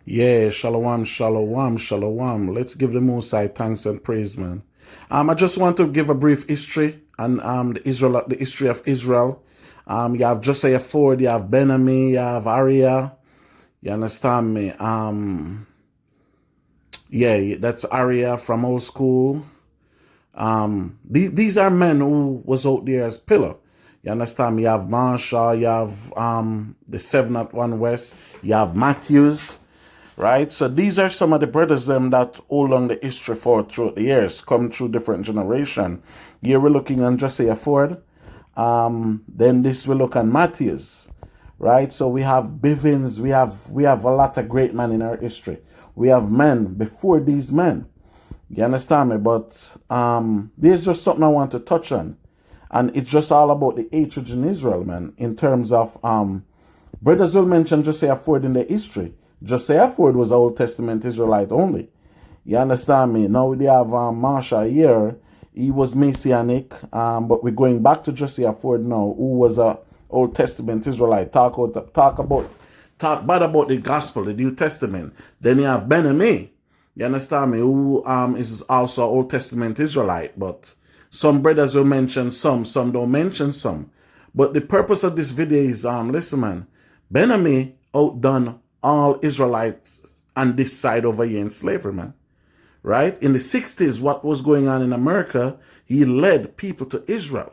Yeah, shalom, shalom, shalom. Let's give the Most High thanks and praise, man. I just want to give a brief history and the history of Israel. You have Josiah Ford, you have Ben-Ami, you have Ariah. You understand me? Yeah, that's Ariah from old school. These are men who was out there as pillar. You understand me? You have Marshall, you have the 7 at 1 West, you have Matthews. Right, so these are some of the brothers them that hold on the history for throughout the years, come through different generation. Here we're looking on Josiah Ford. Then this we look on Matthews, right? So we have Bivens, we have a lot of great men in our history. We have men before these men. You understand me? But there's just something I want to touch on, and it's just all about the hatred in Israel, man. In terms of brothers will mention Josiah Ford in the history. Josiah Ford was an Old Testament Israelite only. You understand me? Now we have Marsha here. He was Messianic, but we're going back to Josiah Ford now, who was a Old Testament Israelite. Talk bad about the gospel, the New Testament. Then you have Ben-Ami. You understand me? Who is also Old Testament Israelite. But some brothers will mention some don't mention some. But the purpose of this video is, listen, man, Ben-Ami outdone all Israelites on this side over here in slavery, man. Right? In the 60s, what was going on in America, he led people to Israel.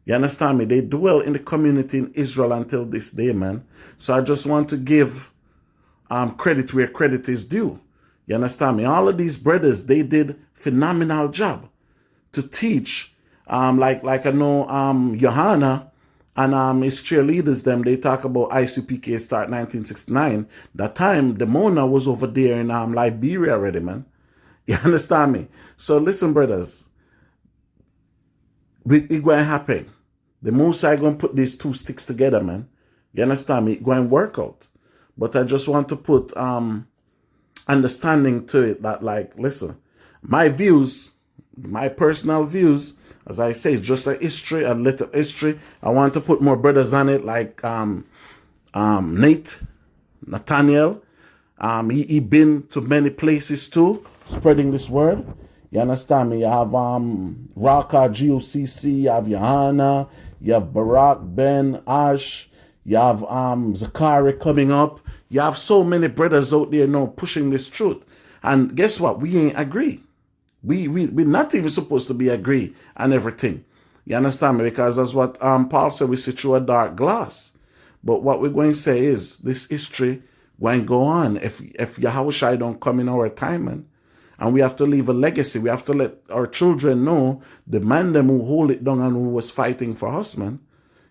You understand me? They dwell in the community in Israel until this day, man. So I just want to give credit where credit is due. You understand me? All of these brothers, they did phenomenal job to teach. Like I know Johanna and his cheerleaders, them, they talk about ICPK start 1969. That time, the Mona was over there in Liberia already, man. You understand me? So listen, brothers, it's going to happen. The Most High going to put these two sticks together, man. You understand me? It's going to work out. But I just want to put understanding to it that, like, listen, my views, my personal views, as I say, just a history, a little history. I want to put more brothers on it, like Nathaniel. He been to many places too, spreading this word. You understand me? You have Raka, GOCC, you have Johanna, you have Barak, Ben, Ash, you have Zachary coming up. You have so many brothers out there now pushing this truth. And guess what? We ain't agree. We're not even supposed to be agree on everything. You understand me? Because that's what Paul said, we see through a dark glass. But what we're going to say is this history going to go on if Yahushua don't come in our time, man. And we have to leave a legacy. We have to let our children know the man them who hold it down and who was fighting for us, man.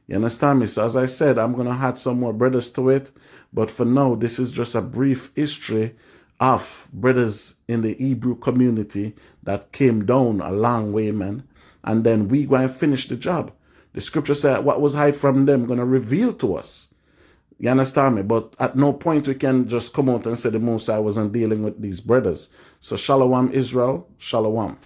You understand me? So as I said, I'm going to add some more brothers to it. But for now, this is just a brief history of brothers in the Hebrew community that came down a long way, man. And then we go and finish the job. The scripture said what was hid from them going to reveal to us. You understand me? But at no point we can just come out and say the Most High wasn't dealing with these brothers. So shalom Israel, shalom.